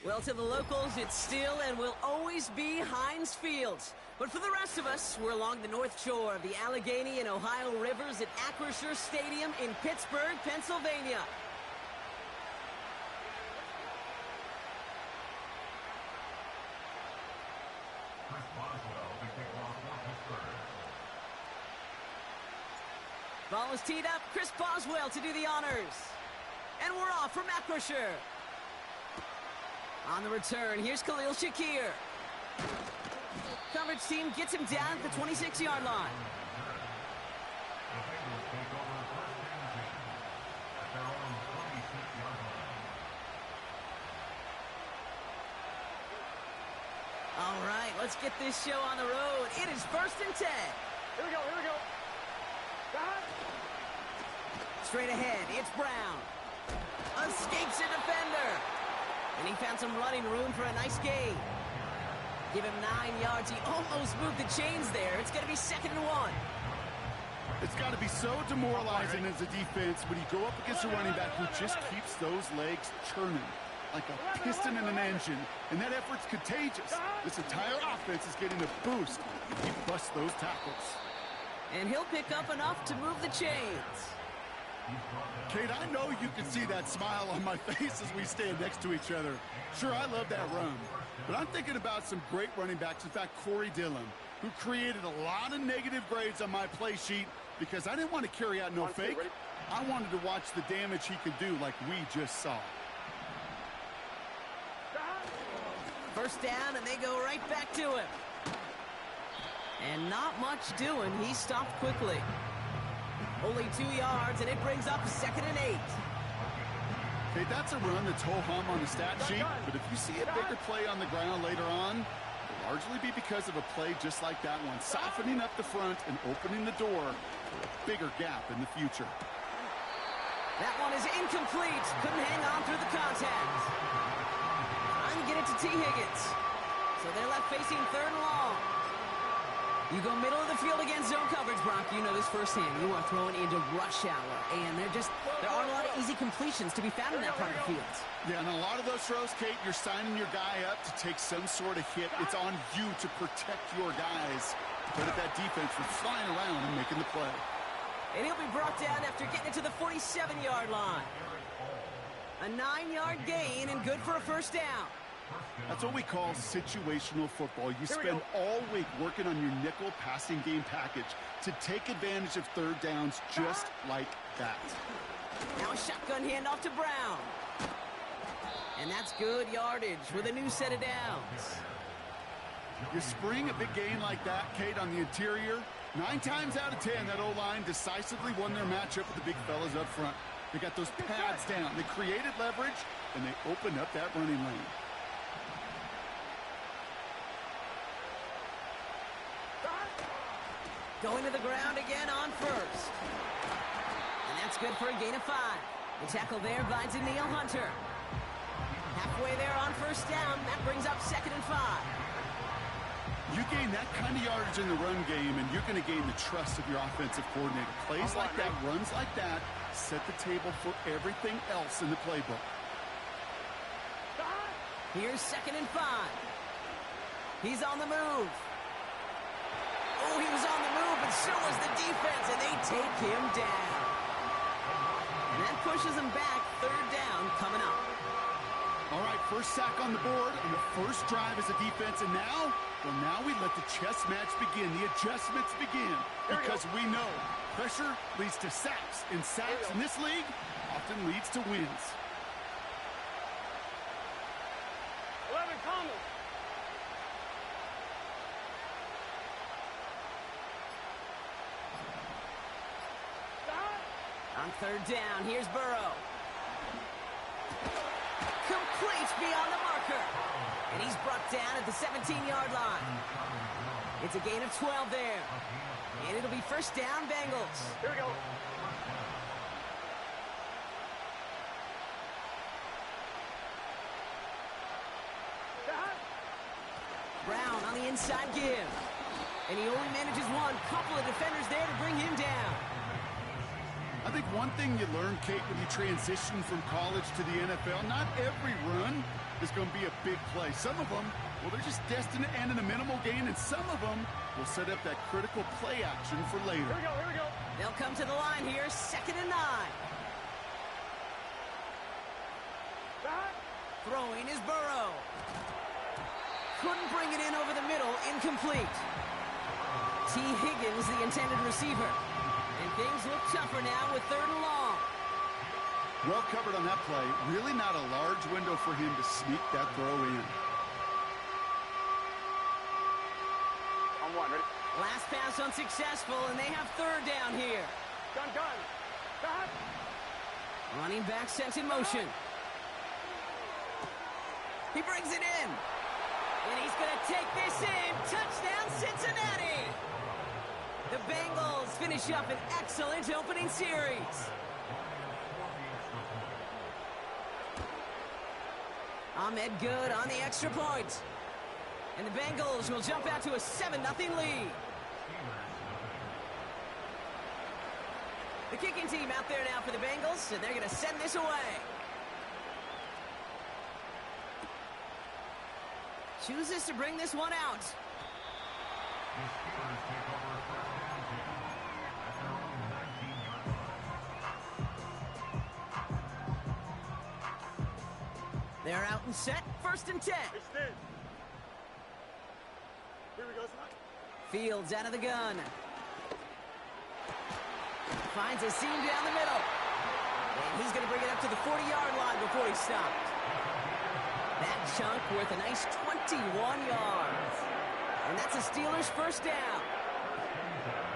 Well, to the locals, it's still and will always be Heinz Field. But for the rest of us, we're along the north shore of the Allegheny and Ohio rivers at Acrisure Stadium in Pittsburgh, Pennsylvania. Ball is teed up. Chris Boswell to do the honors. And we're off from Acrisure. On the return, here's Khalil Shakir. Coverage team gets him down at the 26-yard line. All right, let's get this show on the road. It is 1st and 10. Here we go. Straight ahead, it's Brown. Escapes a defender. And he found some running room for a nice gain. Give him 9 yards. He almost moved the chains there. It's going to be 2nd and 1. It's got to be so demoralizing as a defense when you go up against a running back who just keeps those legs churning like a piston in an engine, and that effort's contagious. This entire offense is getting a boost if he busts those tackles. And he'll pick up enough to move the chains. Kate, I know you can see that smile on my face as we stand next to each other. Sure, I love that run, but I'm thinking about some great running backs. In fact, Corey Dillon, who created a lot of negative grades on my play sheet because I didn't want to carry out no fake. I wanted to watch the damage he could do like we just saw. 1st down, and they go right back to him. And not much doing. He stopped quickly. Only 2 yards, and it brings up 2nd and 8. Okay, that's a run that's ho-hum on the stat sheet, but if you see a bigger play on the ground later on, it'll largely be because of a play just like that one, softening up the front and opening the door for a bigger gap in the future. That one is incomplete. Couldn't hang on through the contact. Trying to get it to T. Higgins. So they're left facing 3rd and long. You go middle of the field against zone coverage, Brock. You know this firsthand. You are throwing into rush hour, and there aren't a lot of easy completions to be found in that part of the field. Yeah, and a lot of those throws, Kate, you're signing your guy up to take some sort of hit. It's on you to protect your guys. But if that defense was flying around and making the play. And he'll be brought down after getting it to the 47-yard line. A 9-yard gain and good for a 1st down. That's what we call situational football. You spend all week working on your nickel passing game package to take advantage of 3rd downs just like that. Now a shotgun handoff to Brown. And that's good yardage with a new set of downs. You spring a big gain like that, Kate, on the interior. 9 times out of 10, that O-line decisively won their matchup with the big fellas up front. They got those pads down. They created leverage, and they opened up that running lane. Going to the ground again on 1st. And that's good for a gain of 5. The tackle there binds in Neil Hunter. Halfway there on 1st down. That brings up 2nd and 5. You gain that kind of yardage in the run game, and you're going to gain the trust of your offensive coordinator. Plays like that, runs like that, set the table for everything else in the playbook. Here's 2nd and 5. He's on the move. Oh, he was on the move, but so was the defense, and they take him down. And that pushes him back. 3rd down coming up. All right, 1st sack on the board on the 1st drive as a defense, and now we let the chess match begin. The adjustments begin because we know pressure leads to sacks, and sacks in this league often leads to wins. 11 coming. On 3rd down, here's Burrow. Complete beyond the marker. And he's brought down at the 17-yard line. It's a gain of 12 there. And it'll be 1st down, Bengals. Here we go. Brown on the inside give. And he only manages one. Couple of defenders there to bring him down. I think one thing you learn, Kate, when you transition from college to the NFL, not every run is going to be a big play. Some of them, well, they're just destined to end in a minimal gain, and some of them will set up that critical play action for later. Here we go, here we go. They'll come to the line here, 2nd and 9. Back. Throwing is Burrow. Couldn't bring it in over the middle, incomplete. T. Higgins, the intended receiver. And things look tougher now with 3rd and long. Well covered on that play. Really not a large window for him to sneak that throw in. On 1, ready? Last pass unsuccessful, and they have 3rd down here. Gun. Back. Running back sent in motion. He brings it in. And he's going to take this in. Touchdown, Cincinnati! The Bengals finish up an excellent opening series. Ahmed good on the extra point. And the Bengals will jump out to a 7-0 lead. The kicking team out there now for the Bengals, and they're going to send this away. Chooses to bring this one out. They're out and set, 1st and 10. Extend. Here we go, tonight. Fields out of the gun. Finds a seam down the middle. And he's going to bring it up to the 40-yard line before he's stopped. That chunk worth a nice 21 yards. And that's a Steelers 1st down.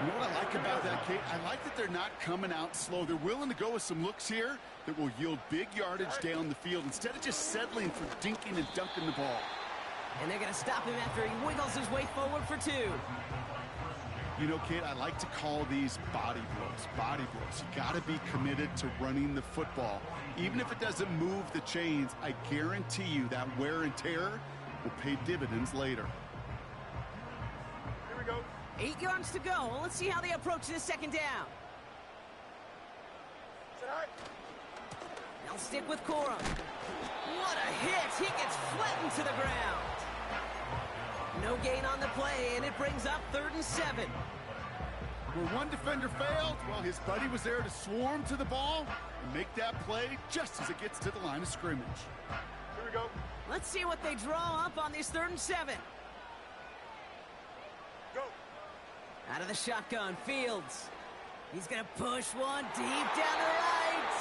You know what I like about that, Kate? I like that they're not coming out slow. They're willing to go with some looks here that will yield big yardage down the field instead of just settling for dinking and dunking the ball. And they're going to stop him after he wiggles his way forward for 2. You know, Kate, I like to call these body blows. Body blows. You got to be committed to running the football. Even if it doesn't move the chains, I guarantee you that wear and tear will pay dividends later. Here we go. 8 yards to go. Let's see how they approach this 2nd down. Sit high. They'll stick with Corum. What a hit! He gets flattened to the ground. No gain on the play, and it brings up 3rd and 7. Where one defender failed, well, his buddy was there to swarm to the ball and make that play just as it gets to the line of scrimmage. Here we go. Let's see what they draw up on this 3rd and 7. Go. Out of the shotgun, Fields. He's going to push one deep down the right.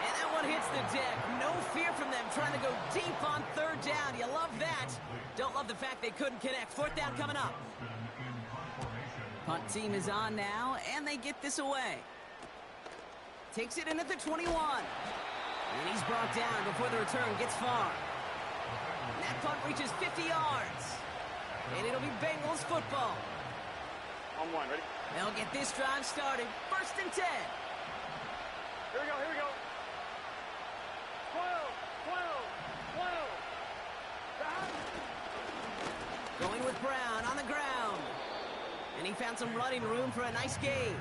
And that one hits the deck. No fear from them trying to go deep on 3rd down. You love that. Don't love the fact they couldn't connect. 4th down coming up. Punt team is on now, and they get this away. Takes it in at the 21. And he's brought down before the return gets far. And that punt reaches 50 yards. And it'll be Bengals football. On 1, ready? They'll get this drive started. 1st and 10. Here we go, here we go. 12. Back. Going with Brown on the ground. And he found some running room for a nice gain.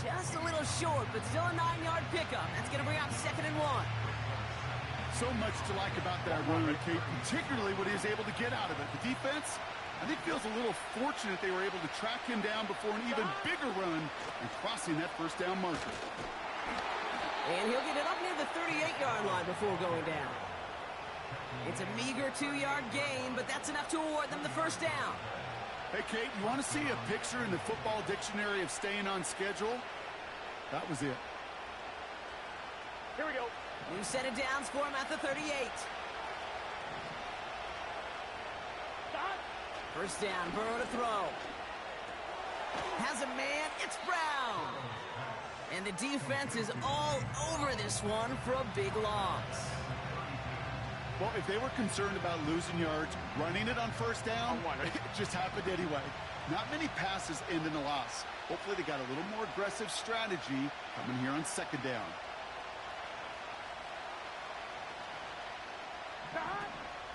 Just a little short, but still a 9-yard pickup. That's going to bring out 2nd and 1. So much to like about that run, Kate, particularly what he was able to get out of it. The defense, I think, feels a little fortunate they were able to track him down before an even bigger run and crossing that 1st down marker. And he'll get it up near the 38-yard line before going down. It's a meager 2-yard gain, but that's enough to award them the 1st down. Hey, Kate, you want to see a picture in the football dictionary of staying on schedule? That was it. Here we go. New set of downs for him at the 38. Stop. 1st down, Burrow to throw. Has a man, it's Brown. And the defense is all over this one for a big loss. Well, if they were concerned about losing yards, running it on 1st down, it just happened anyway. Not many passes end in a loss. Hopefully they got a little more aggressive strategy coming here on 2nd down.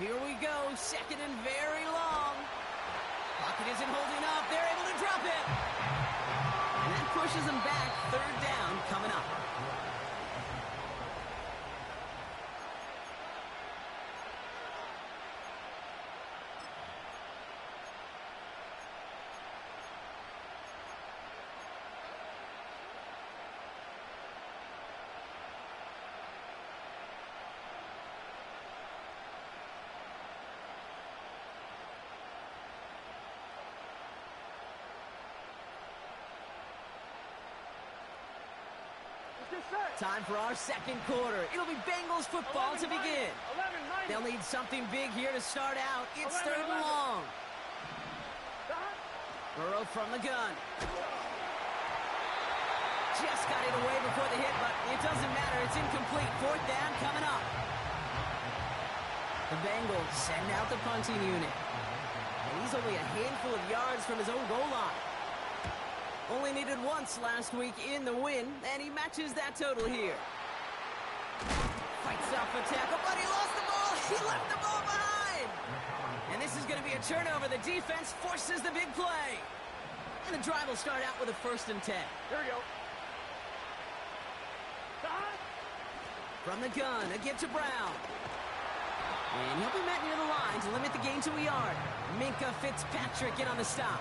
Here we go, 2nd and very long. Pocket isn't holding up. They're able to drop it. And that pushes them back. 3rd down coming up. set. Time for our second quarter. It'll be Bengals football to begin. 11-9. They'll need something big here to start out. It's 11, third and 11. long. Stop. Burrow from the gun. Just got it away before the hit, but it doesn't matter. It's incomplete. Fourth down coming up. The Bengals send out the punting unit. And he's only a handful of yards from his own goal line. Only needed once last week in the win, and he matches that total here. Fights off a tackle, but he lost the ball. He left the ball behind. And this is going to be a turnover. The defense forces the big play. And the drive will start out with a 1st and 10. Here we go. Stop. From the gun, a give to Brown. And he'll be met near the line to limit the gain to a yard. Minka Fitzpatrick in on the stop.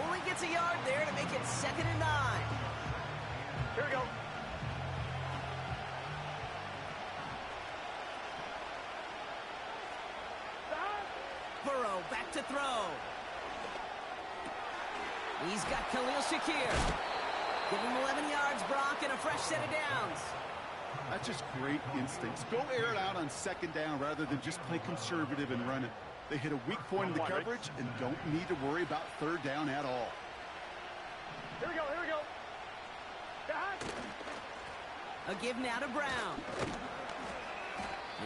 Only gets a yard there to make it 2nd and 9. Here we go. Stop. Burrow back to throw. He's got Khalil Shakir. Give him 11 yards, Brock, and a fresh set of downs. That's just great instincts. Go air it out on 2nd down rather than just play conservative and run it. They hit a weak point in the coverage and don't need to worry about 3rd down at all. Here we go. Here we go. Stop. A give now to Brown.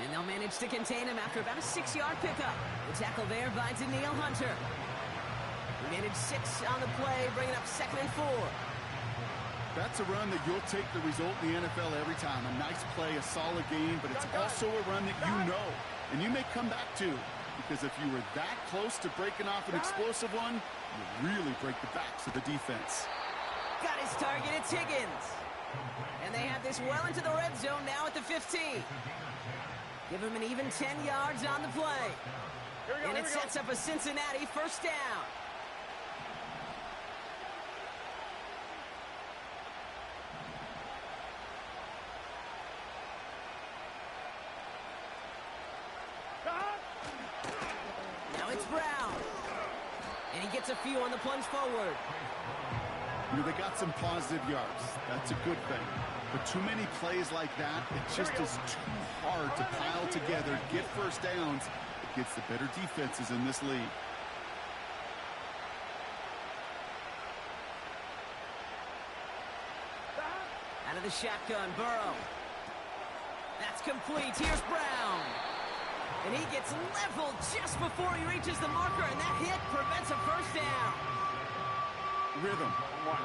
And they'll manage to contain him after about a 6-yard pickup. The tackle there by Danielle Hunter. He managed 6 on the play, bringing up 2nd and 4. That's a run that you'll take the result in the NFL every time. A nice play, a solid game, but it's also a run that you know and you may come back to, because if you were that close to breaking off an explosive one, you really break the backs of the defense. Got his target, it's Higgins. And they have this well into the red zone now at the 15. Give him an even 10 yards on the play. Here we go. And Here it we go. sets up a Cincinnati 1st down. Stop. Now it's Brown. And he gets a few on the plunge forward. You know, they got some positive yards. That's a good thing. But too many plays like that, it just is too hard to pile together, get 1st downs against the better defenses in this league. Out of the shotgun, Burrow. That's complete. Here's Brown. And he gets leveled just before he reaches the marker, and that hit prevents a 1st down. Rhythm.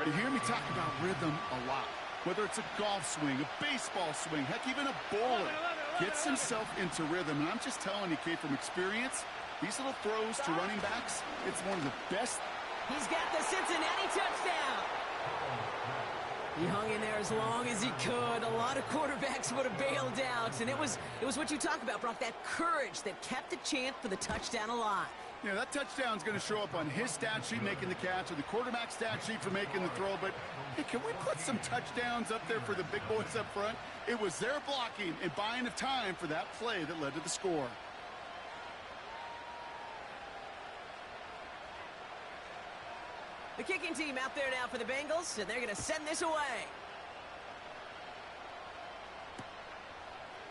You hear me talk about rhythm a lot. Whether it's a golf swing, a baseball swing, heck, even a bowler gets himself into rhythm. And I'm just telling you, Kate, from experience, these little throws to running backs, it's one of the best. He's got the Cincinnati touchdown. He hung in there as long as he could. A lot of quarterbacks would have bailed out. And it was what you talk about, Brock, that courage that kept the chant for the touchdown alive. You know, that touchdown's going to show up on his stat sheet making the catch or the quarterback stat sheet for making the throw. But, hey, can we put some touchdowns up there for the big boys up front? It was their blocking and buying of time for that play that led to the score. The kicking team out there now for the Bengals, and they're going to send this away.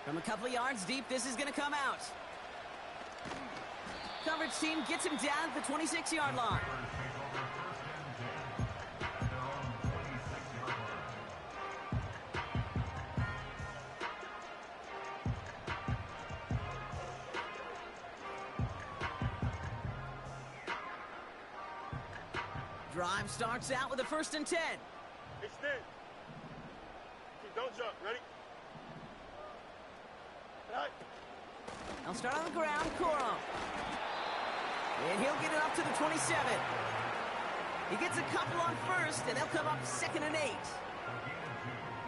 From a couple of yards deep, this is going to come out. Coverage team gets him down at the 26-yard line. Drive starts out with a 1st and 10. Extend. Don't jump. Ready? Right. They'll start on the ground, Corum. And he'll get it up to the 27. He gets a couple on 1st, and they'll come up 2nd and 8.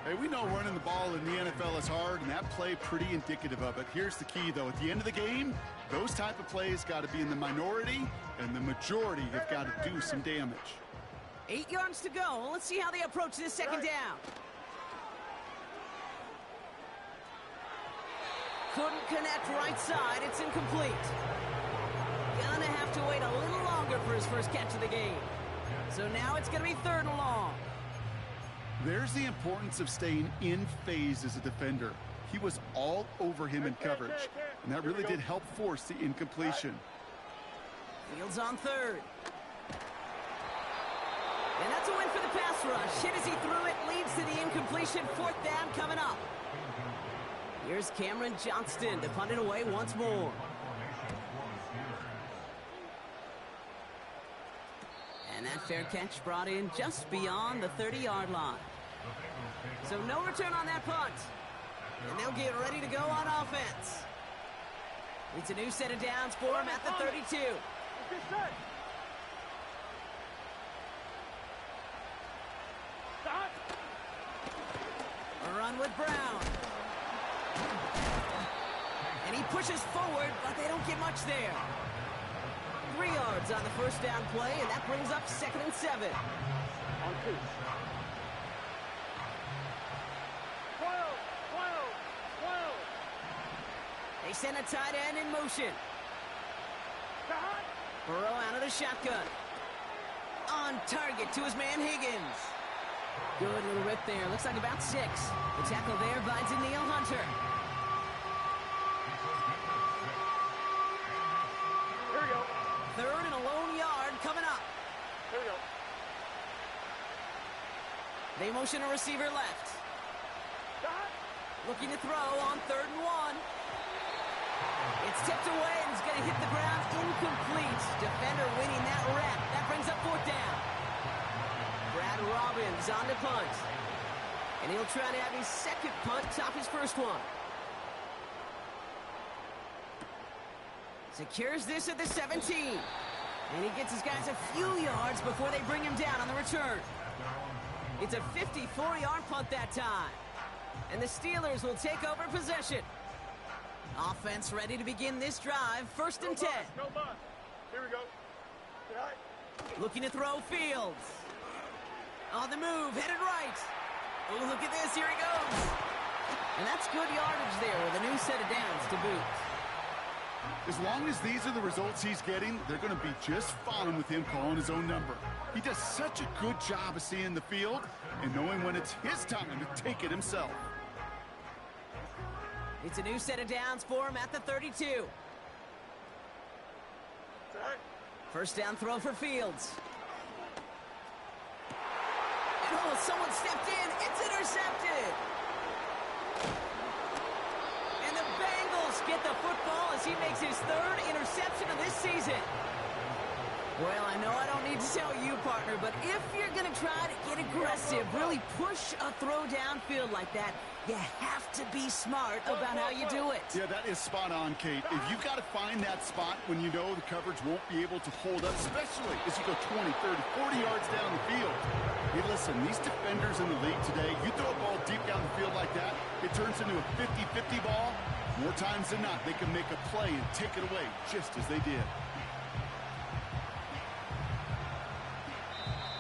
Hey, we know running the ball in the NFL is hard, and that play pretty indicative of it. Here's the key, though. At the end of the game, those type of plays got to be in the minority, and the majority have got to do some damage. 8 yards to go. Let's see how they approach this 2nd down. Couldn't connect right side. It's incomplete. Gonna have to wait a little longer for his first catch of the game. So now it's going to be 3rd and long. There's the importance of staying in phase as a defender. He was all over him in coverage, and that really did help force the incompletion. Fields on third. And that's a win for the pass rush. Hit as he threw it, leads to the incompletion. Fourth down coming up. Here's Cameron Johnston to punt it away once more. And that fair catch brought in just beyond the 30-yard line. So no return on that punt. And they'll get ready to go on offense. It's a new set of downs for him at the 32. A run with Brown. And he pushes forward, but they don't get much there. 3 yards on the first down play, and that brings up 2nd and 7. On 2. 12, 12, 12. They send a tight end in motion. Burrow out of the shotgun. On target to his man Higgins. Good little rip there. Looks like about 6. The tackle there by Daniil Hunter. Here we go. 3rd and a lone yard coming up. Here we go. They motion a receiver left. Looking to throw on 3rd and 1. It's tipped away and it's going to hit the ground incomplete. Defender winning that rep. That brings up 4th down. Brad Robbins on the punt. And he'll try to have his 2nd punt top his 1st one. Secures this at the 17. And he gets his guys a few yards before they bring him down on the return. It's a 54-yard punt that time. And the Steelers will take over possession. Offense ready to begin this drive. 1st and 10. No bus. Here we go. Looking to throw Fields. On the move, headed right. Oh, look at this. Here he goes. And that's good yardage there with a new set of downs to boot. As long as these are the results he's getting, they're going to be just fine with him calling his own number. He does such a good job of seeing the field and knowing when it's his time to take it himself. It's a new set of downs for him at the 32. 1st down throw for Fields. And oh, someone stepped in. It's intercepted. And the Bengals get the football as he makes his 3rd interception of this season. Well, I know I don't need to tell you, partner, but if you're going to try to get aggressive, really push a throw downfield like that, you have to be smart about how you do it. Yeah, that is spot on, Kate. If you've got to find that spot when you know the coverage won't be able to hold up, especially as you go 20, 30, 40 yards down the field. Hey, listen, these defenders in the league today, you throw a ball deep down the field like that, it turns into a 50-50 ball. More times than not, they can make a play and take it away just as they did.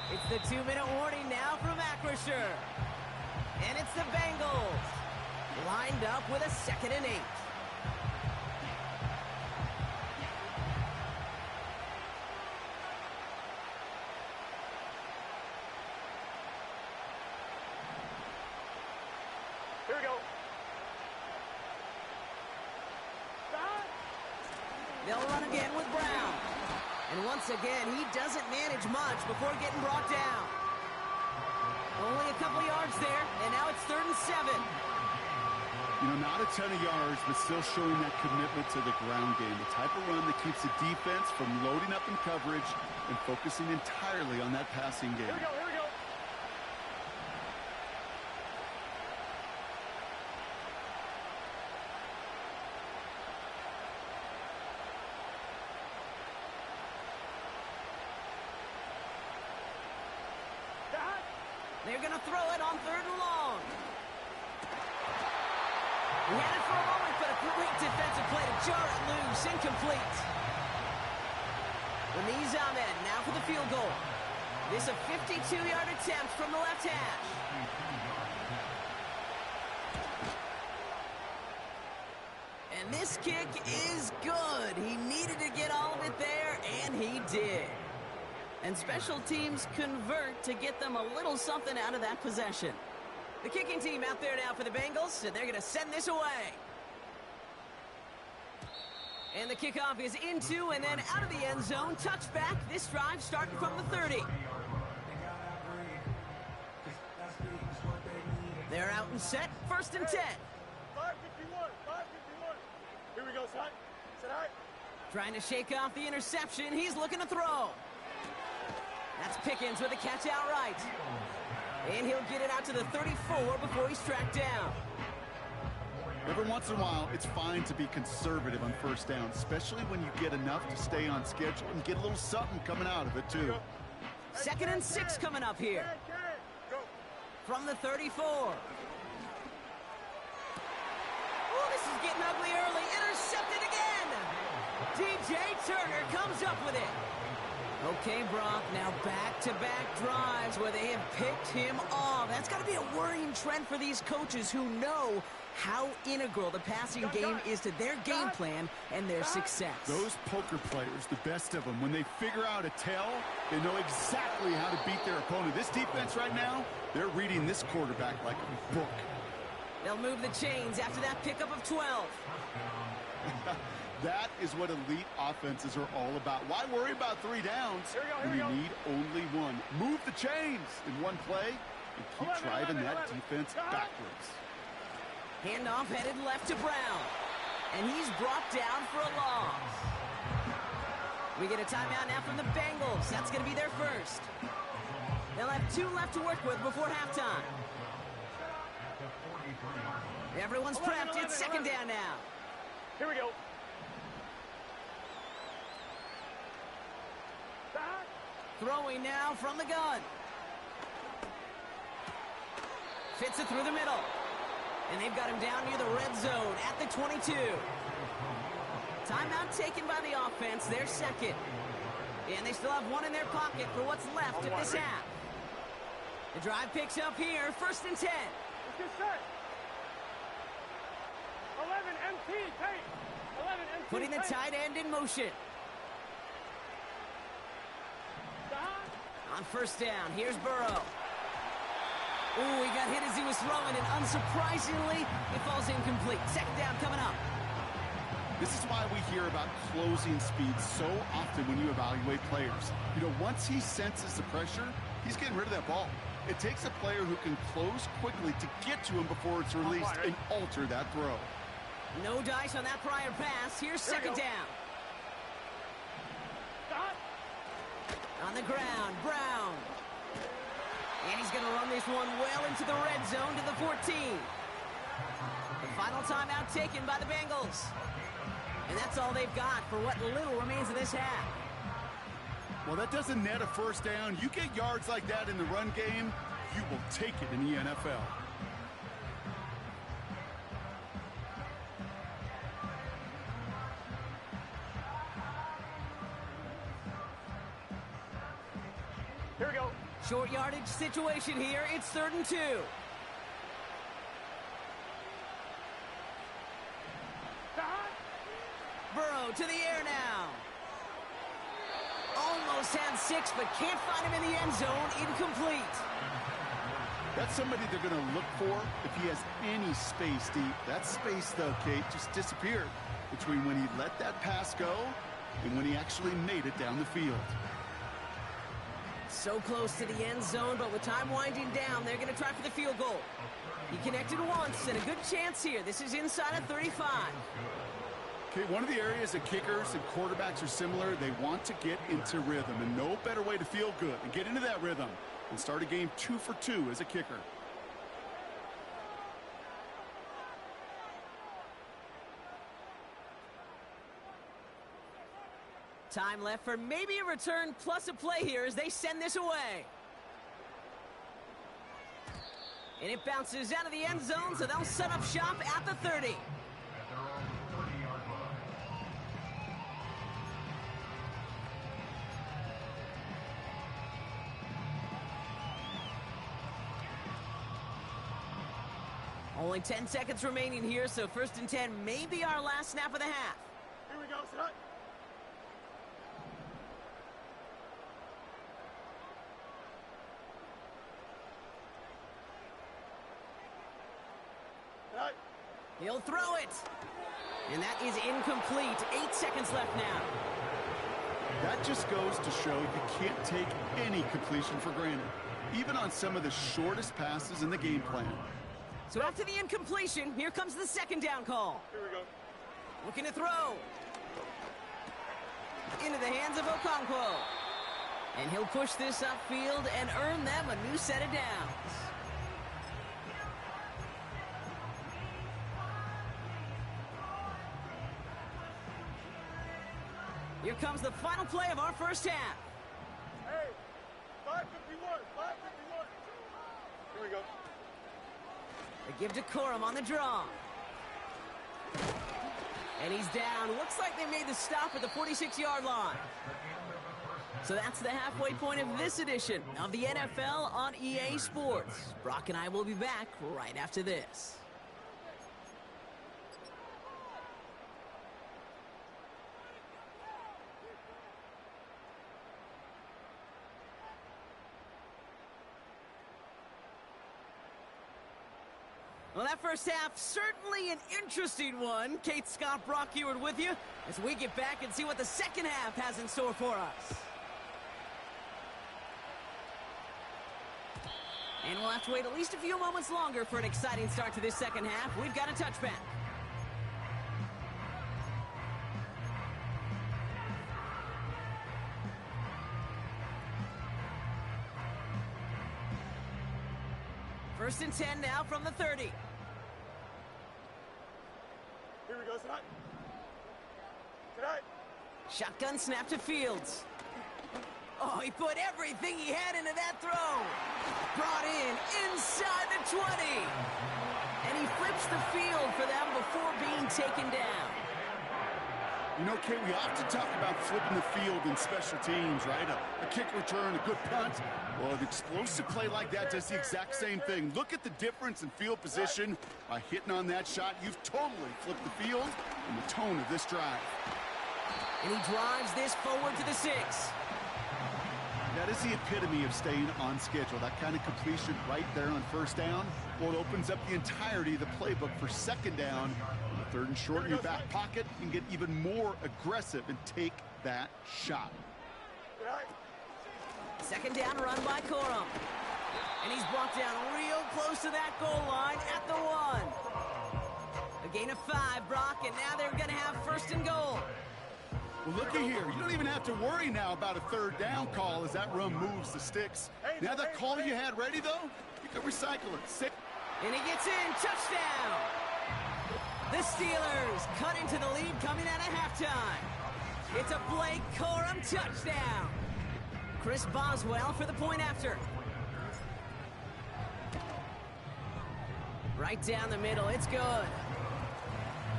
It's the 2-minute warning now from Acrisure. And it's the Bengals. Lined up with a 2nd and 8. Here we go. They'll run again with Brown. And once again, he doesn't manage much before getting brought down. Only a couple yards there, and now it's 3rd and 7. You know, not a ton of yards, but still showing that commitment to the ground game. The type of run that keeps the defense from loading up in coverage and focusing entirely on that passing game. Here we go, here we go. They're going to throw it on 3rd and long. He had it for a moment, but a great defensive play to jar it loose. Incomplete. Ramiz Ahmed now for the field goal. This a 52-yard attempt from the left hash. And this kick is good. He needed to get all of it there, and he did. And special teams convert to get them a little something out of that possession. The kicking team out there now for the Bengals, and they're going to send this away. And the kickoff is into and then out of the end zone. Touchback. This drive starting from the 30. They're out and set. First and 10. 551. 551. Here we go, son. Sit high. Trying to shake off the interception. He's looking to throw. That's Pickens with a catch outright. And he'll get it out to the 34 before he's tracked down. Every once in a while, it's fine to be conservative on first down, especially when you get enough to stay on schedule and get a little something coming out of it, too. 2nd and 6 coming up here. From the 34. Oh, this is getting ugly early. Intercepted again. DJ Turner comes up with it. Okay, Brock, now back-to-back drives where they have picked him off. That's got to be a worrying trend for these coaches who know how integral the passing game is to their game plan and their success. Those poker players, the best of them, when they figure out a tell, they know exactly how to beat their opponent. This defense right now, they're reading this quarterback like a book. They'll move the chains after that pickup of 12. That is what elite offenses are all about. Why worry about 3 downs when you need only one? Move the chains in one play and keep driving that defense backwards. Handoff headed left to Brown. And he's brought down for a loss. We get a timeout now from the Bengals. That's going to be their first. They'll have 2 left to work with before halftime. Everyone's prepped. It's 2nd down now. Here we go. Throwing now from the gun. Fits it through the middle. And they've got him down near the red zone at the 22. Timeout taken by the offense, their second. And they still have 1 in their pocket for what's left of this half. The drive picks up here, 1st and 10. Let's get set. 11 MT, tight. 11 MT, Putting the tight end in motion. On 1st down, here's Burrow. Ooh, he got hit as he was throwing, and unsurprisingly, it falls incomplete. 2nd down coming up. This is why we hear about closing speed so often when you evaluate players. You know, once he senses the pressure, he's getting rid of that ball. It takes a player who can close quickly to get to him before it's released and alter that throw. No dice on that prior pass. Here's 2nd down. On the ground, Brown. And he's going to run this one well into the red zone to the 14. The final timeout taken by the Bengals. And that's all they've got for what little remains of this half. Well, that doesn't net a 1st down. You get yards like that in the run game, you will take it in the NFL. Here we go. Short yardage situation here. It's 3rd and 2. Burrow to the air now. Almost had 6, but can't find him in the end zone. Incomplete. That's somebody they're going to look for if he has any space deep. That space, though, Kate, just disappeared between when he let that pass go and when he actually made it down the field. So close to the end zone, but with time winding down, they're going to try for the field goal. He connected once, and a good chance here. This is inside of 35. Okay, one of the areas that kickers and quarterbacks are similar, they want to get into rhythm, and no better way to feel good and get into that rhythm and start a game 2 for 2 as a kicker. Time left for maybe a return plus a play here as they send this away. And it bounces out of the end zone, so they'll set up shop at the 30. Only 10 seconds remaining here, so 1st and 10 may be our last snap of the half. Here we go, son. He'll throw it. And that is incomplete. 8 seconds left now. That just goes to show you can't take any completion for granted, even on some of the shortest passes in the game plan. So after the incompletion, here comes the second down call. Here we go. Looking to throw. Into the hands of Okonkwo. And he'll push this upfield and earn them a new set of downs. Here comes the final play of our first half. Hey, 551, 551. Here we go. They give to Corum on the draw. And he's down. Looks like they made the stop at the 46-yard line. So that's the halfway point of this edition of the NFL on EA Sports. Brock and I will be back right after this. Well, that first half, certainly an interesting one. Kate Scott, Brock Eward with you as we get back and see what the second half has in store for us. And we'll have to wait at least a few moments longer for an exciting start to this second half. We've got a touchback. First and 10 now from the 30. Here we go, son. Tonight. Shotgun snap to Fields. Oh, he put everything he had into that throw. Brought in inside the 20. And he flips the field for them before being taken down. You know, Kate, we often talk about flipping the field in special teams, right? A kick return, a good punt. Well, an explosive play like that does the exact same thing. Look at the difference in field position. By hitting on that shot, you've totally flipped the field and the tone of this drive. And he drives this forward to the 6. That is the epitome of staying on schedule. That kind of completion right there on first down. Well, it opens up the entirety of the playbook for second down. On the third and short in your back pocket, you can get even more aggressive and take that shot. Second down run by Corum. And he's brought down real close to that goal line at the 1. A gain of 5, Brock, and now they're going to have first and goal. Well, looky here. You don't even have to worry now about a third down call as that run moves the sticks. Now that call you had ready, though, you can recycle it. And he gets in. Touchdown! The Steelers cut into the lead coming out of halftime. It's a Blake Corum touchdown. Chris Boswell for the point after. Right down the middle. It's good.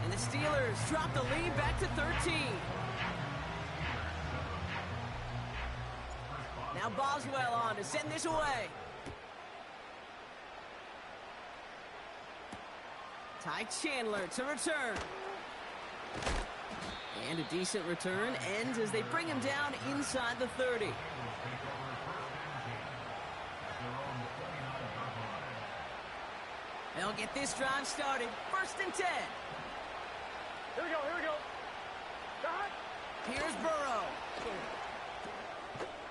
And the Steelers drop the lead back to 13. Now Boswell on to send this away. Ty Chandler to return. And a decent return ends as they bring him down inside the 30. They'll get this drive started. First and 10. Here we go, here we go. Shot. Here's Burrow.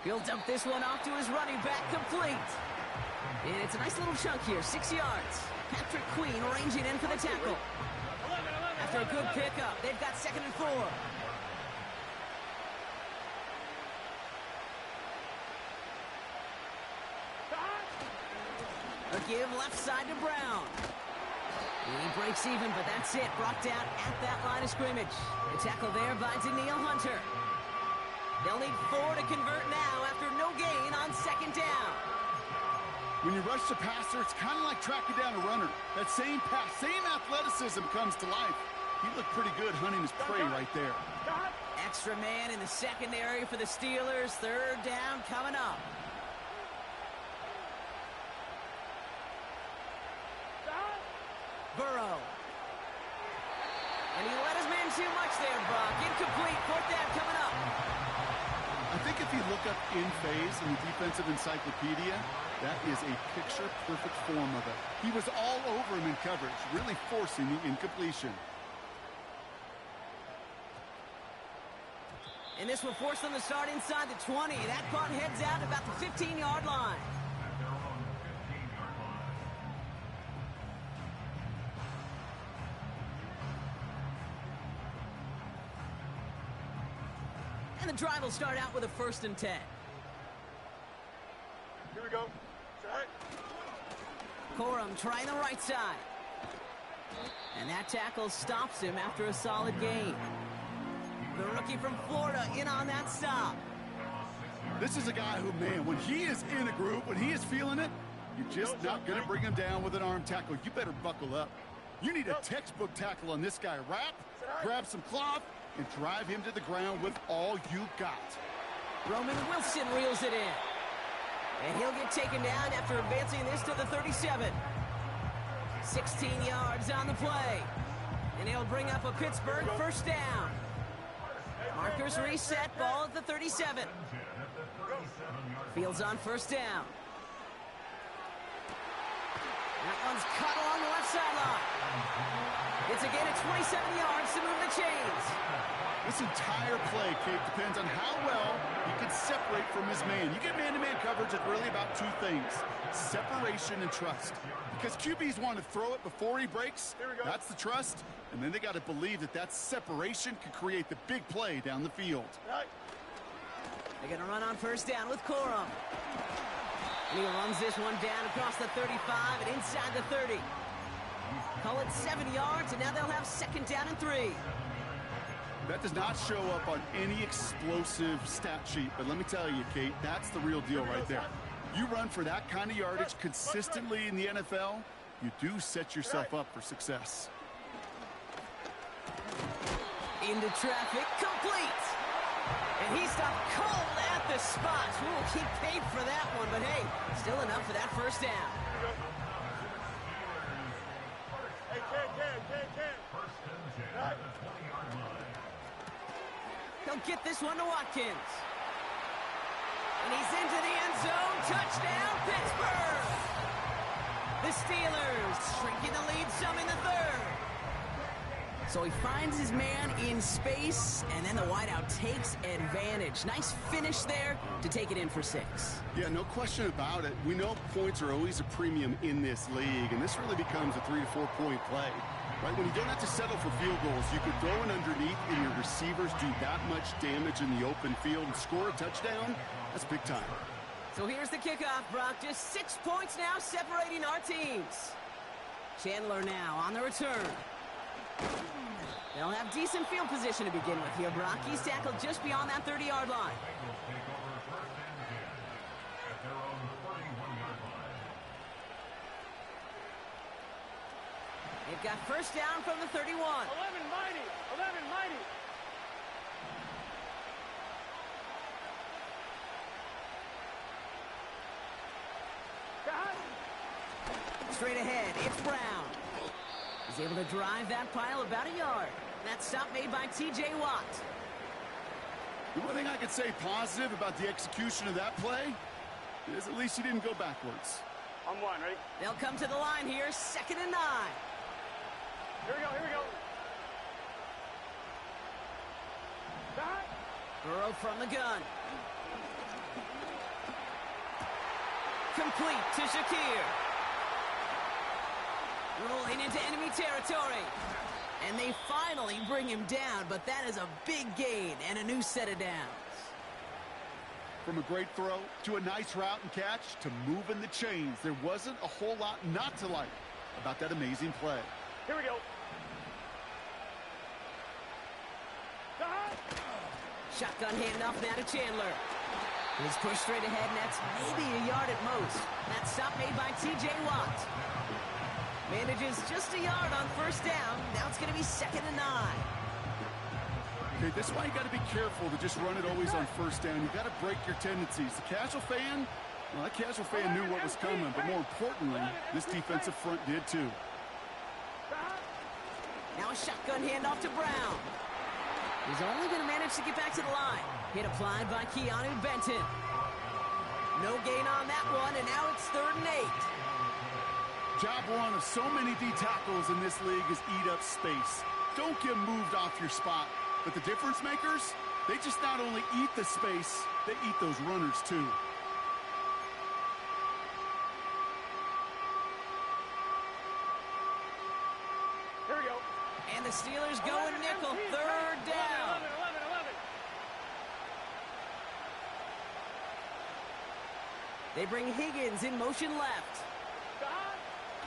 He'll dump this one off to his running back, complete. And it's a nice little chunk here, 6 yards. Patrick Queen ranging in for the tackle. After a good pickup, they've got second and 4. A give left side to Brown. He breaks even, but that's it. Brought down at that line of scrimmage. The tackle there by Daniil Hunter. They'll need 4 to convert now after no gain on second down. When you rush the passer, it's kind of like tracking down a runner. That same pass, same athleticism comes to life. He looked pretty good hunting his prey right there. Extra man in the secondary for the Steelers. Third down coming up. Burrow. And he let his man too much there, Brock. Incomplete. Fourth down coming up. I I think if you look up in phase in the defensive encyclopedia, that is a picture-perfect form of it. He was all over him in coverage, really forcing the incompletion. And this will force them to start inside the 20. That punt heads out about the 15-yard line. And the drive will start out with a 1st and 10. Here we go. Set. Corum trying the right side. And that tackle stops him after a solid gain. The rookie from Florida in on that stop. This is a guy who, man, when he is in a group, when he is feeling it, you're just not going to bring him down with an arm tackle. You better buckle up. You need a textbook tackle on this guy. Wrap, grab some cloth, and drive him to the ground with all you got. Roman Wilson reels it in. And he'll get taken down after advancing this to the 37. 16 yards on the play. And he'll bring up a Pittsburgh 1st down. Markers reset, ball at the 37. Fields on 1st down. That one's cut along the left sideline. It's a gain of 27 yards to move the chains. This entire play, Kate, depends on how well he can separate from his man. You get man-to-man coverage, it's really about 2 things: separation and trust. Because QBs want to throw it before he breaks. That's the trust. And then they got to believe that that separation can create the big play down the field. They're going to run on 1st down with Corum. And he runs this one down across the 35 and inside the 30. Call it 7 yards, and now they'll have 2nd down and 3. That does not show up on any explosive stat sheet, but let me tell you, Kate, that's the real deal right there. You run for that kind of yardage consistently in the NFL, you do set yourself up for success. Into traffic, complete. And he stopped cold at the spot. Ooh, he paid for that one, but hey, still enough for that 1st down. Hey, Ken. He'll get this one to Watkins. And he's into the end zone. Touchdown, Pittsburgh! The Steelers shrinking the lead some in the 3rd. So he finds his man in space, and then the wideout takes advantage. Nice finish there to take it in for 6. Yeah, no question about it. We know points are always a premium in this league, and this really becomes a 3 to 4 point play. Right, when you don't have to settle for field goals, you could throw it underneath and your receivers do that much damage in the open field and score a touchdown. That's big time. So here's the kickoff, Brock. Just 6 points now separating our teams. Chandler now on the return. They'll have decent field position to begin with here, Brock. He's tackled just beyond that 30-yard line. They've got 1st down from the 31. 11 mighty. Straight ahead, it's Brown. He's able to drive that pile about a yard. That stop made by T.J. Watt. The one thing I could say positive about the execution of that play is at least he didn't go backwards. I'm 1, ready? They'll come to the line here, 2nd and 9. Here we go. Back. Burrow from the gun. Complete to Shakir. Rolling into enemy territory. And they finally bring him down, but that is a big gain and a new set of downs. From a great throw to a nice route and catch to moving the chains, there wasn't a whole lot not to like about that amazing play. Here we go. Shotgun handoff now to Chandler. He's pushed straight ahead, and that's maybe a yard at most. That stop made by T.J. Watt. Manages just a yard on 1st down. Now it's going to be 2nd and 9. Okay, that's why you got to be careful to just run it always on 1st down. You got to break your tendencies. The casual fan, well, that casual fan knew what was coming, but more importantly, this defensive front did too. Now a shotgun handoff to Brown. He's only going to manage to get back to the line. Hit applied by Keanu Benton. No gain on that one, and now it's 3rd and 8. Job one of so many D tackles in this league is eat up space. Don't get moved off your spot. But the difference makers, they just not only eat the space, they eat those runners too. Here we go. And the Steelers go in nickel. 3rd down. 11. They bring Higgins in motion left.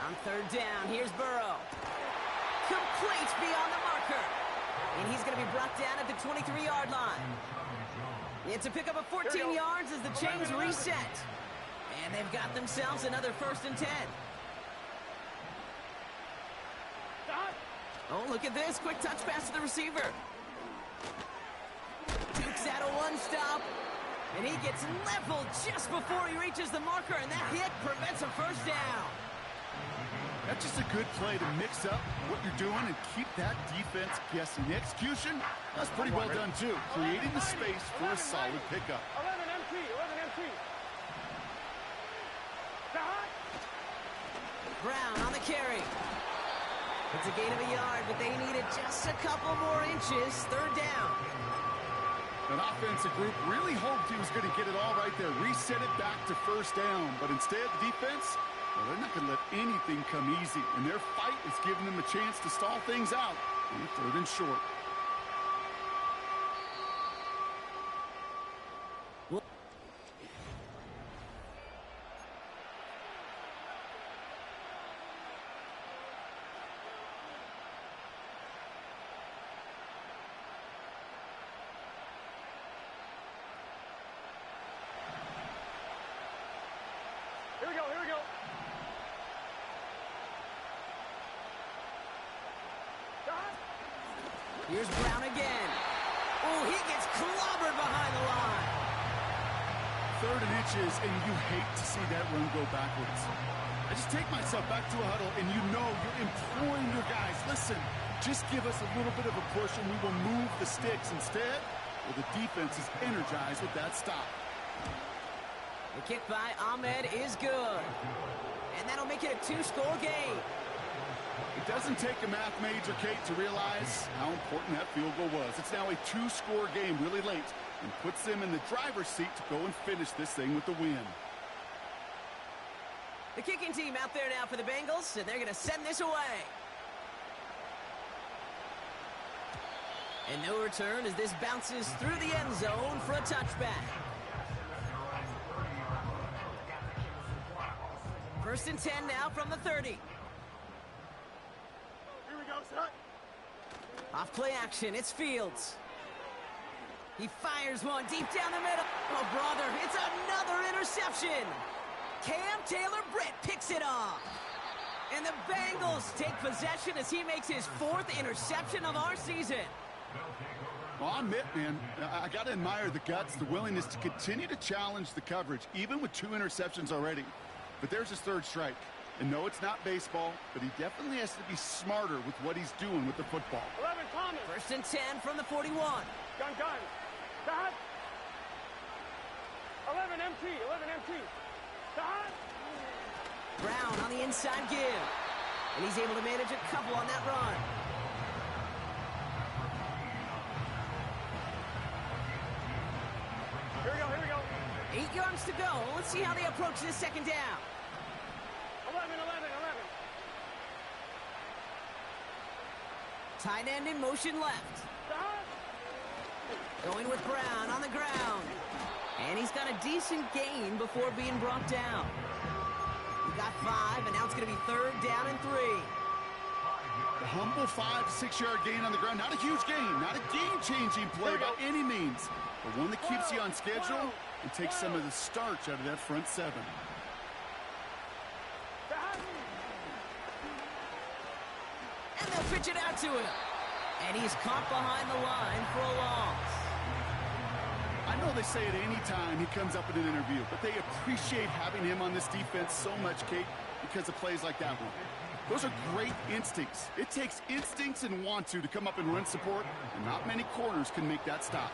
On 3rd down, here's Burrow. Complete beyond the marker. And he's going to be brought down at the 23-yard line. It's a pickup of 14 yards as the chains reset. And they've got themselves another 1st and 10. Oh, look at this. Quick touch pass to the receiver. Dukes out a one-stop. And he gets leveled just before he reaches the marker. And that hit prevents a 1st down. That's just a good play to mix up what you're doing and keep that defense guessing. The execution, that's pretty well done too. Creating the space for a solid pickup. 11 MT. Brown on the carry. It's a gain of a yard, but they needed just a couple more inches. 3rd down. That offensive group really hoped he was going to get it all right there. Reset it back to 1st down. But instead, the defense, well, they're not going to let anything come easy. And their fight is giving them a chance to stall things out on 3rd and short. Here we go. Here's Brown again. Oh, he gets clobbered behind the line. 3rd and inches, and you hate to see that run go backwards. I just take myself back to a huddle, and you know you're imploring your guys, listen, just give us a little bit of a push, and we will move the sticks. Instead, well, the defense is energized with that stop. The kick by Ahmed is good. And that'll make it a 2-score game. It doesn't take a math major, Kate, to realize how important that field goal was. It's now a 2-score game really late and puts them in the driver's seat to go and finish this thing with the win. The kicking team out there now for the Bengals, and they're going to send this away. And no return as this bounces through the end zone for a touchback. 1st and 10 now from the 30. Here we go, son. Off play action, it's Fields. He fires one deep down the middle. Oh, brother, it's another interception. Cam Taylor-Britt picks it off. And the Bengals take possession as he makes his 4th interception of our season. Well, I'll admit, man, I got to admire the guts, the willingness to continue to challenge the coverage, even with 2 interceptions already. But there's his 3rd strike. And no, it's not baseball, but he definitely has to be smarter with what he's doing with the football. 11 Thomas. 1st and 10 from the 41. Gun. Dot. 11 MT. Dot. Brown on the inside give. And he's able to manage a couple on that run. Here we go. 8 yards to go. Let's see how they approach this 2nd down. 11. Tight end in motion left. Going with Brown on the ground. And he's got a decent gain before being brought down. He got 5, and now it's going to be 3rd down and 3. A humble 5 to 6 yard gain on the ground. Not a huge gain, not a game-changing play by any means, but one that keeps you on schedule and takes some of the starch out of that front 7. And they'll pitch it out to him. And he's caught behind the line for a loss. I know they say it any time he comes up in an interview, but they appreciate having him on this defense so much, Kate, because of plays like that one. Those are great instincts. It takes instincts and want to come up and run support, and not many corners can make that stop.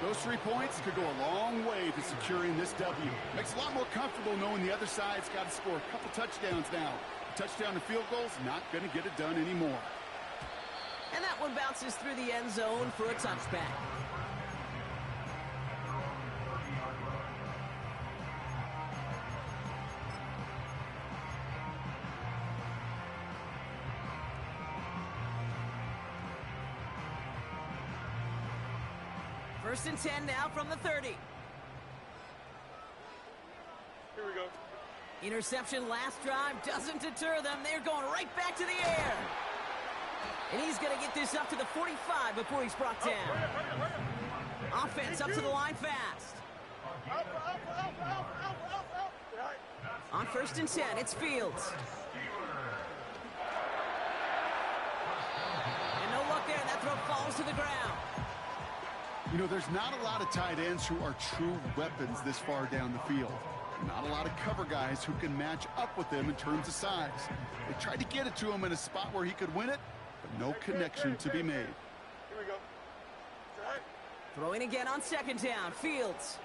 Those 3 points could go a long way to securing this W. Makes it a lot more comfortable knowing the other side's got to score a couple touchdowns now. A touchdown and field goals, not going to get it done anymore. And that one bounces through the end zone for a touchback. First and 10 now from the 30. Here we go. Interception last drive doesn't deter them. They're going right back to the air. And he's going to get this up to the 45 before he's brought down. Hurry up. Offense up to the line fast. On first and 10, it's Fields. And no luck there, and that throw falls to the ground. You know, there's not a lot of tight ends who are true weapons this far down the field. Not a lot of cover guys who can match up with them in terms of size. They tried to get it to him in a spot where he could win it, but no connection to be made. Here we go. Throwing again on second down, Fields.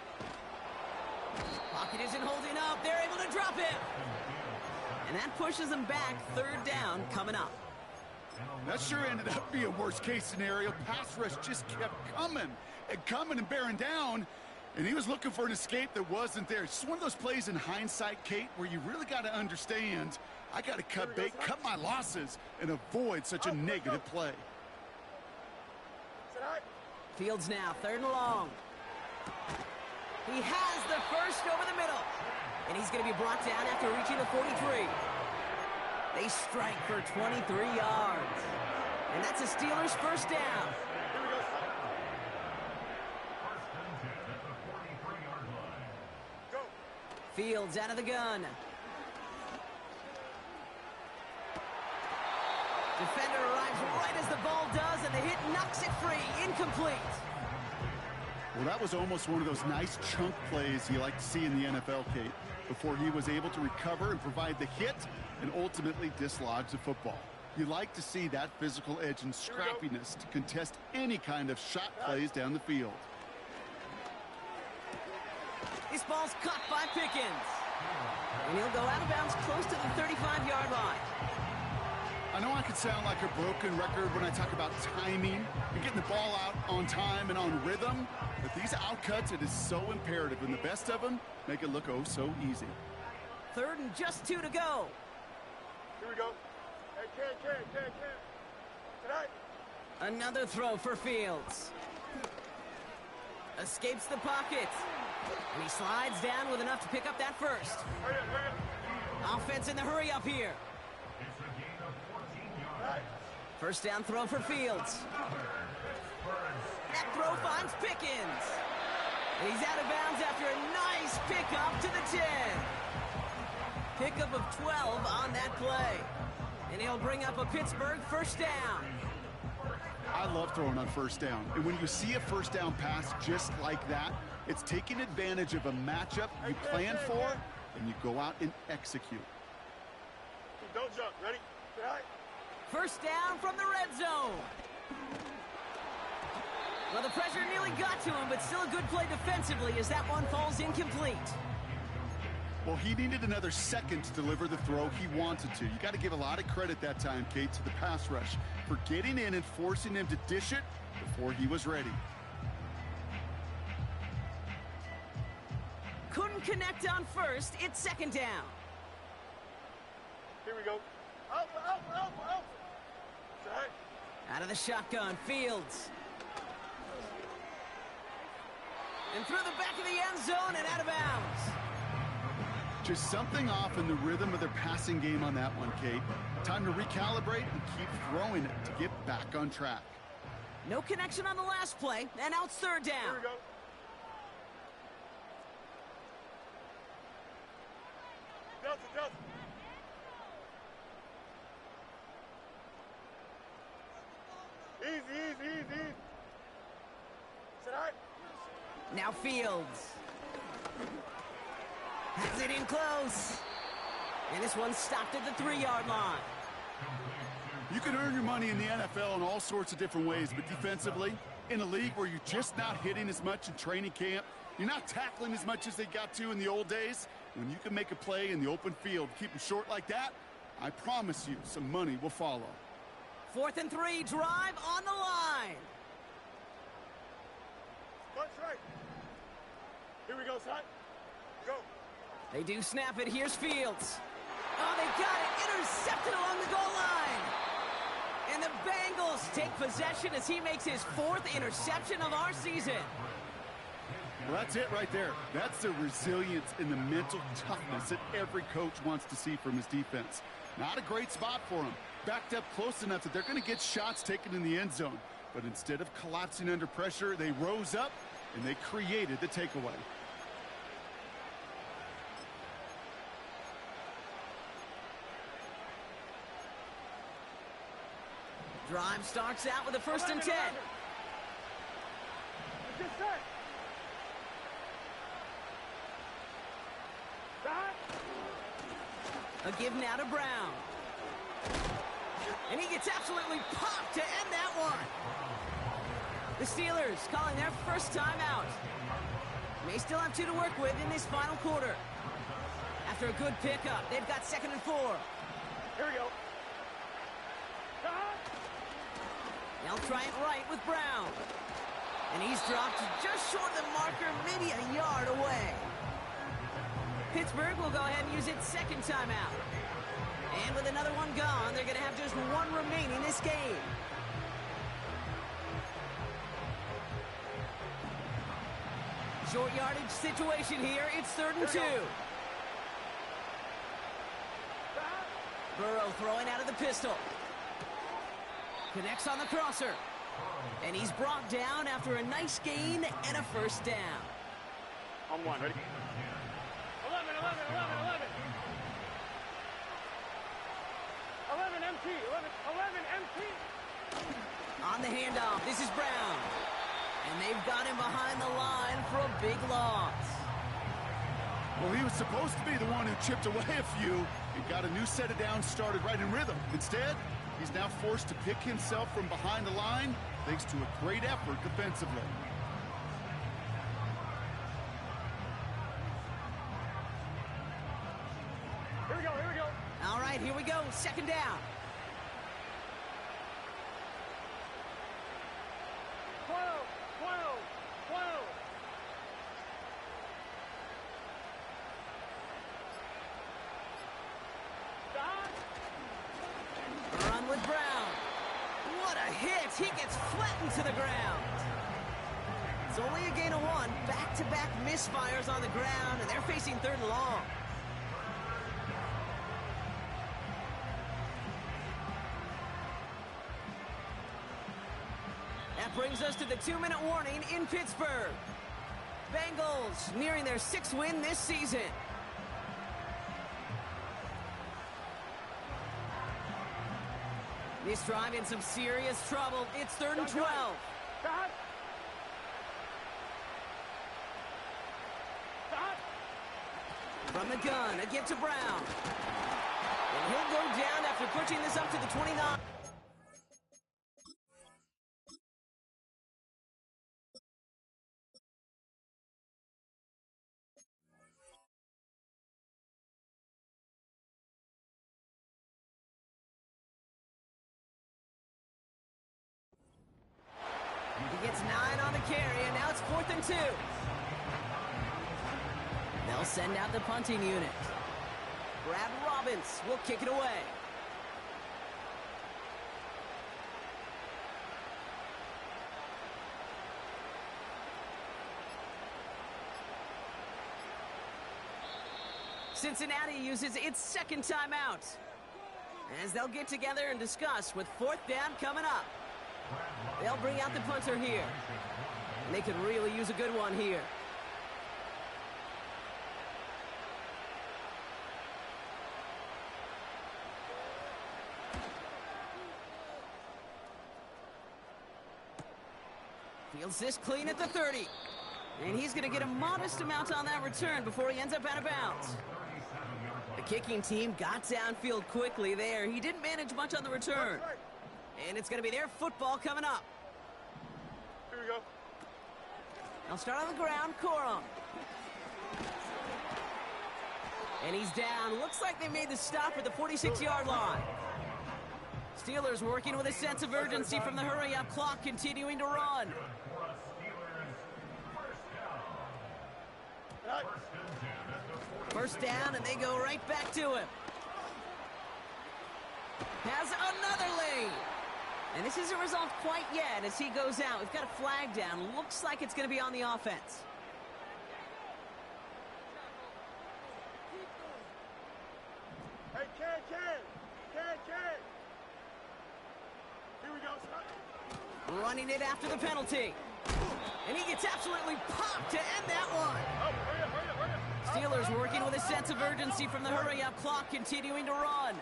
Pocket isn't holding up. They're able to drop him. And that pushes them back. Third down coming up. That sure ended up being worst case scenario. Pass rush just kept coming and bearing down. And he was looking for an escape that wasn't there. It's just one of those plays in hindsight, Kate, where you really got to understand, I got to cut bait, cut my losses, and avoid such a negative play. Fields now, third and long. He has the first over the middle. And he's going to be brought down after reaching the 43. They strike for 23 yards. And that's a Steelers first down. Fields out of the gun. Defender arrives right as the ball does, and the hit knocks it free. Incomplete. Well, that was almost one of those nice chunk plays you like to see in the NFL, Kate, before he was able to recover and provide the hit and ultimately dislodge the football. You like to see that physical edge and scrappiness to contest any kind of shot plays down the field. This ball's caught by Pickens. And he'll go out of bounds close to the 35-yard line. I know I could sound like a broken record when I talk about timing and getting the ball out on time and on rhythm, but these outcuts, it is so imperative, and the best of them make it look oh so easy. Third and just 2 to go. Here we go. Hey, Ken. Tonight. Another throw for Fields. Escapes the pocket. And he slides down with enough to pick up that first. Hurry up. Offense in the hurry up here. First down throw for Fields. That throw finds Pickens. And he's out of bounds after a nice pickup to the 10. Pickup of 12 on that play. And he'll bring up a Pittsburgh first down. I love throwing on first down. And when you see a first down pass just like that, it's taking advantage of a matchup you plan for, and you go out and execute. Don't jump. Ready? Tonight. First down from the red zone. Well, the pressure nearly got to him, but still a good play defensively as that one falls incomplete. Well, he needed another second to deliver the throw he wanted to. You got to give a lot of credit that time, Kate, to the pass rush for getting in and forcing him to dish it before he was ready. Couldn't connect on first. It's second down. Here we go. Out. Tonight. Out of the shotgun, Fields. And through the back of the end zone and out of bounds. Just something off in the rhythm of their passing game on that one, Kate. Time to recalibrate and keep throwing it to get back on track. No connection on the last play, and now it's third down. Here we go. Delta. Easy. Tonight. Now Fields. Has it in close. And this one stopped at the 3-yard line. You can earn your money in the NFL in all sorts of different ways, but defensively, In a league where you're just not hitting as much in training camp, you're not tackling as much as they got to in the old days, when you can make a play in the open field, keep them short like that, I promise you some money will follow. 4th and 3, drive on the line. Punch right. Here we go, son. Go. They do snap it. Here's Fields. Oh, they got it. Intercepted along the goal line. And the Bengals take possession as he makes his 4th interception of our season. Well, that's it right there. That's the resilience and the mental toughness that every coach wants to see from his defense. Not a great spot for him. Backed up close enough that they're going to get shots taken in the end zone. But instead of collapsing under pressure, they rose up and they created the takeaway. Drive starts out with a 1st and 10. Just set. A give now to Brown. And he gets absolutely popped to end that one. The Steelers calling their first timeout. May still have 2 to work with in this final quarter. After a good pickup, they've got 2nd and 4. Here we go. They'll try it right with Brown. And he's dropped just short of the marker, maybe a yard away. Pittsburgh will go ahead and use its 2nd timeout. And with another one gone, they're going to have just 1 remaining this game. Short yardage situation here. It's 3rd and 2. Burrow throwing out of the pistol. Connects on the crosser. And he's brought down after a nice gain and a 1st down. On 1, ready? 11 MT, 11 MT. On the handoff, this is Brown. And they've got him behind the line for a big loss. Well, he was supposed to be the one who chipped away a few and got a new set of downs started right in rhythm. Instead, he's now forced to pick himself from behind the line thanks to a great effort defensively. Here we go. All right, here we go. 2nd down. 12. Run with Brown. What a hit. He gets flattened to the ground. It's only a gain of 1. Back-to-back misfires on the ground, and they're facing 3rd and long. That brings us to the 2-minute warning in Pittsburgh. Bengals nearing their 6th win this season. This drive in some serious trouble. It's 3rd and 12. From the gun, a give to Brown. And he'll go down after pushing this up to the 29. He gets 9 on the carry, and now it's 4th and 2. They'll send out the punting unit. Brad Robbins will kick it away. Cincinnati uses its 2nd timeout as they'll get together and discuss with 4th down coming up. They'll bring out the punter here. And they could really use a good one here. Fields this clean at the 30. And he's going to get a modest amount on that return before he ends up out of bounds. The kicking team got downfield quickly there. He didn't manage much on the return. And it's going to be their football coming up. Here we go. They'll start on the ground, Corum. And he's down. Looks like they made the stop at the 46-yard line. Steelers working with a sense of urgency from the hurry-up clock, continuing to run. First down, and they go right back to him. Has another lead. And this isn't resolved quite yet as he goes out. We've got a flag down. Looks like it's going to be on the offense. Hey, Ken. Here we go, son. Running it after the penalty. And he gets absolutely popped to end that one. Oh, hurry up. Steelers working with a sense of urgency from the hurry-up clock, continuing to run.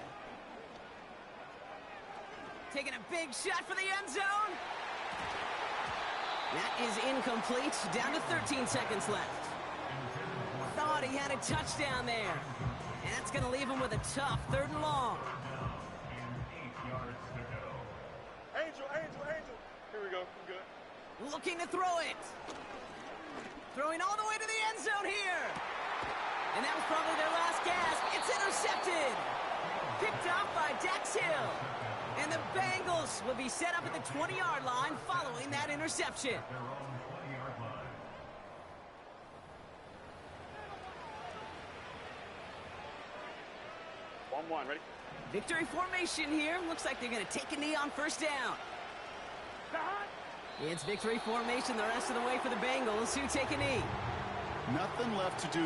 Taking a big shot for the end zone. That is incomplete. Down to 13 seconds left. Thought he had a touchdown there. And that's going to leave him with a tough 3rd and long. Angel. Here we go. I'm good. Looking to throw it. Throwing all the way to the end zone here. And that was probably their last gasp. It's intercepted. Picked off by Dax Hill. And the Bengals will be set up at the 20-yard line following that interception. 1-1, ready? Victory formation here. Looks like they're going to take a knee on first down. It's victory formation the rest of the way for the Bengals, who take a knee. Nothing left to do.